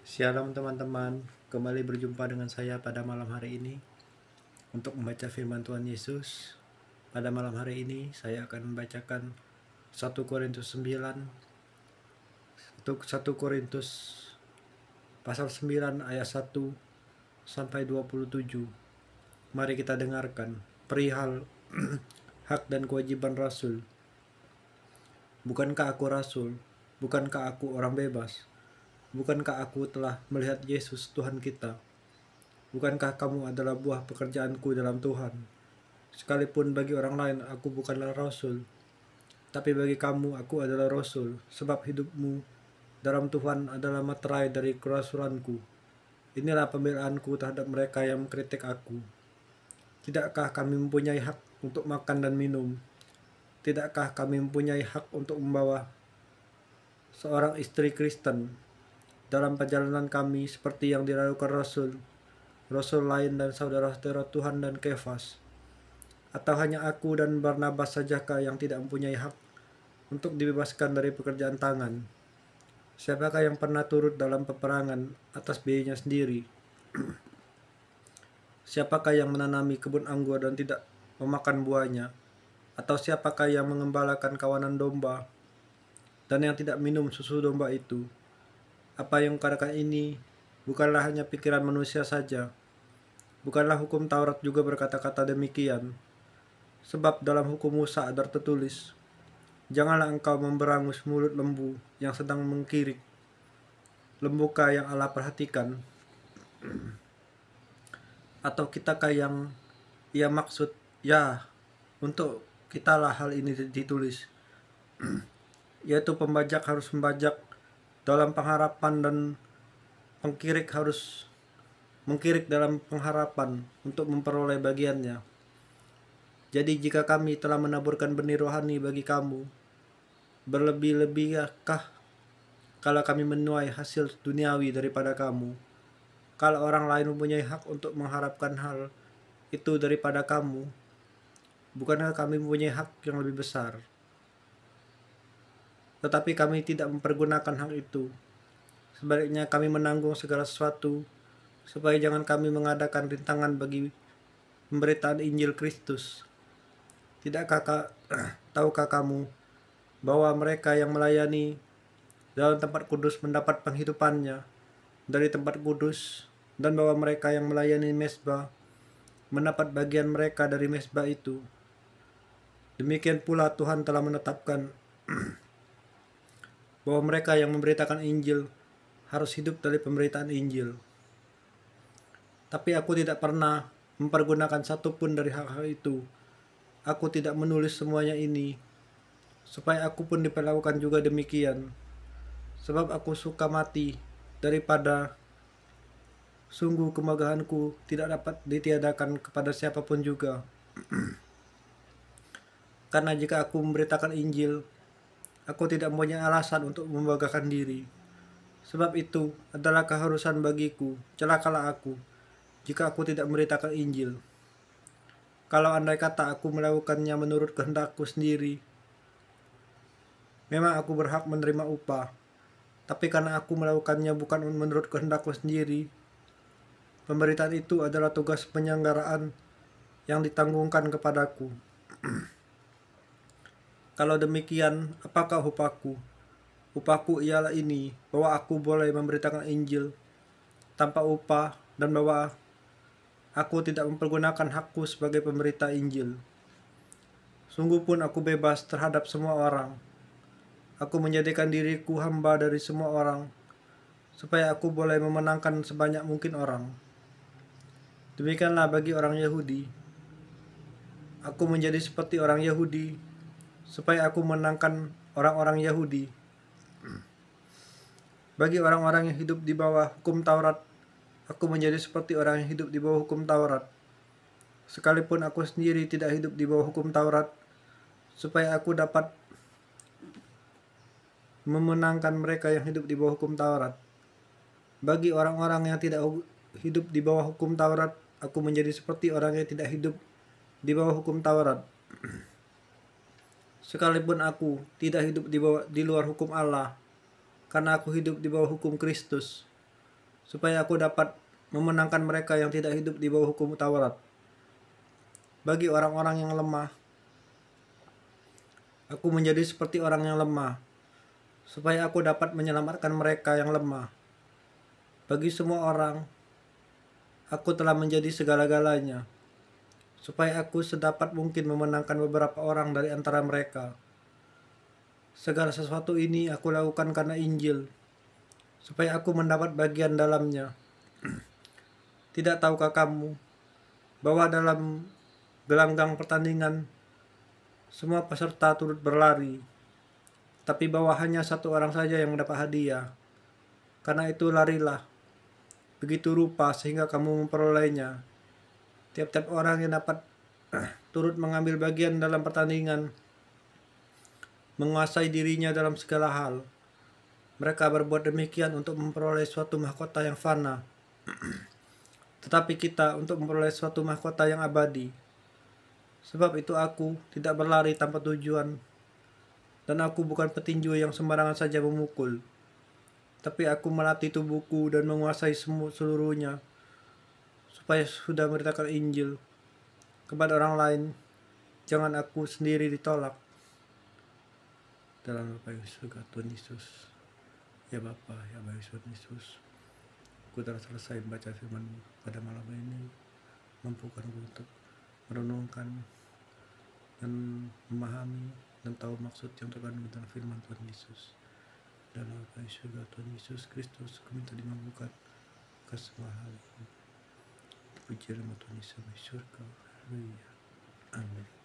Shalom teman-teman, kembali berjumpa dengan saya pada malam hari ini untuk membaca firman Tuhan Yesus. Pada malam hari ini saya akan membacakan 1 Korintus 9 untuk 1 Korintus pasal 9 ayat 1 sampai 27. Mari kita dengarkan perihal hak dan kewajiban rasul. Bukankah aku rasul? Bukankah aku orang bebas? Bukankah aku telah melihat Yesus Tuhan kita? Bukankah kamu adalah buah pekerjaanku dalam Tuhan? Sekalipun bagi orang lain aku bukanlah rasul, tapi bagi kamu aku adalah rasul, sebab hidupmu dalam Tuhan adalah materai dari kerasulanku. Inilah pembelaanku terhadap mereka yang mengkritik aku. Tidakkah kami mempunyai hak untuk makan dan minum? Tidakkah kami mempunyai hak untuk membawa seorang istri Kristen dalam perjalanan kami seperti yang dilakukan rasul lain dan saudara-saudara Tuhan dan Kefas? Atau hanya aku dan Barnabas sajakah yang tidak mempunyai hak untuk dibebaskan dari pekerjaan tangan? Siapakah yang pernah turut dalam peperangan atas biayanya sendiri? Siapakah yang menanami kebun anggur dan tidak memakan buahnya? Atau siapakah yang mengembalakan kawanan domba dan yang tidak minum susu domba itu? Apa yang kukatakan ini bukanlah hanya pikiran manusia saja. Bukanlah hukum Taurat juga berkata-kata demikian. Sebab dalam hukum Musa ada tertulis, janganlah engkau memberangus mulut lembu yang sedang mengkirik. Lembukah yang Allah perhatikan? Atau kitakah yang ia maksud? Ya, untuk kitalah hal ini ditulis, yaitu pembajak harus membajak dalam pengharapan dan pengkirik harus mengkirik dalam pengharapan untuk memperoleh bagiannya. Jadi jika kami telah menaburkan benih rohani bagi kamu, berlebih-lebihkah kalau kami menuai hasil duniawi daripada kamu? Kalau orang lain mempunyai hak untuk mengharapkan hal itu daripada kamu, bukankah kami mempunyai hak yang lebih besar? Tetapi kami tidak mempergunakan hak itu. Sebaliknya kami menanggung segala sesuatu, supaya jangan kami mengadakan rintangan bagi pemberitaan Injil Kristus. Tahukah kamu bahwa mereka yang melayani dalam tempat kudus mendapat penghidupannya dari tempat kudus, dan bahwa mereka yang melayani mezbah mendapat bagian mereka dari mezbah itu? Demikian pula Tuhan telah menetapkan bahwa mereka yang memberitakan Injil harus hidup dari pemberitaan Injil. Tapi aku tidak pernah mempergunakan satupun dari hak-hak itu. Aku tidak menulis semuanya ini, supaya aku pun diperlakukan juga demikian. Sebab aku suka mati daripada sungguh kemegahanku tidak dapat ditiadakan kepada siapapun juga. Karena jika aku memberitakan Injil, aku tidak mempunyai alasan untuk membanggakan diri. Sebab itu adalah keharusan bagiku, celakalah aku, jika aku tidak memberitakan Injil. Kalau andai kata aku melakukannya menurut kehendakku sendiri, memang aku berhak menerima upah. Tapi karena aku melakukannya bukan menurut kehendakku sendiri, pemberitaan itu adalah tugas penyelenggaraan yang ditanggungkan kepadaku. Kalau demikian, apakah upahku? Upahku ialah ini, bahwa aku boleh memberitakan Injil tanpa upah, dan bahwa aku tidak mempergunakan hakku sebagai pemberita Injil. Sungguh pun aku bebas terhadap semua orang. Aku menjadikan diriku hamba dari semua orang, supaya aku boleh memenangkan sebanyak mungkin orang. Demikianlah bagi orang Yahudi. Aku menjadi seperti orang Yahudi, supaya aku menangkan orang-orang Yahudi. Bagi orang-orang yang hidup di bawah hukum Taurat, aku menjadi seperti orang yang hidup di bawah hukum Taurat. Sekalipun aku sendiri tidak hidup di bawah hukum Taurat, supaya aku dapat memenangkan mereka yang hidup di bawah hukum Taurat. Bagi orang-orang yang tidak hidup di bawah hukum Taurat, aku menjadi seperti orang yang tidak hidup di bawah hukum Taurat. Sekalipun aku tidak hidup di luar hukum Allah, karena aku hidup di bawah hukum Kristus. supaya aku dapat memenangkan mereka yang tidak hidup di bawah hukum Taurat. Bagi orang-orang yang lemah, aku menjadi seperti orang yang lemah, supaya aku dapat menyelamatkan mereka yang lemah. Bagi semua orang, aku telah menjadi segala-galanya, supaya aku sedapat mungkin memenangkan beberapa orang dari antara mereka. Segala sesuatu ini aku lakukan karena Injil, supaya aku mendapat bagian dalamnya. Tidak tahukah kamu bahwa dalam gelanggang pertandingan semua peserta turut berlari, tapi bahwa hanya satu orang saja yang mendapat hadiah? Karena itu larilah begitu rupa sehingga kamu memperolehnya. Tiap-tiap orang yang dapat turut mengambil bagian dalam pertandingan menguasai dirinya dalam segala hal. Mereka berbuat demikian untuk memperoleh suatu mahkota yang fana, tetapi kita untuk memperoleh suatu mahkota yang abadi. Sebab itu aku tidak berlari tanpa tujuan, dan aku bukan petinju yang sembarangan saja memukul, tapi aku melatih tubuhku dan menguasai seluruhnya, supaya sudah memberitakan Injil kepada orang lain. Jangan aku sendiri ditolak. Dalam Bapa Yesus, Tuhan Yesus. Ya Bapa, ya Tuhan Yesus, aku telah selesai membaca firman pada malam ini. Mampukan aku untuk merenungkan dan memahami dan tahu maksud yang terkandung dalam firman Tuhan Yesus. Dalam Bapa Yesus, Tuhan Yesus Kristus, aku minta dimampukan ke semua hal. Puji nama Tuhan Yesus di surga. Haleluya. Amin.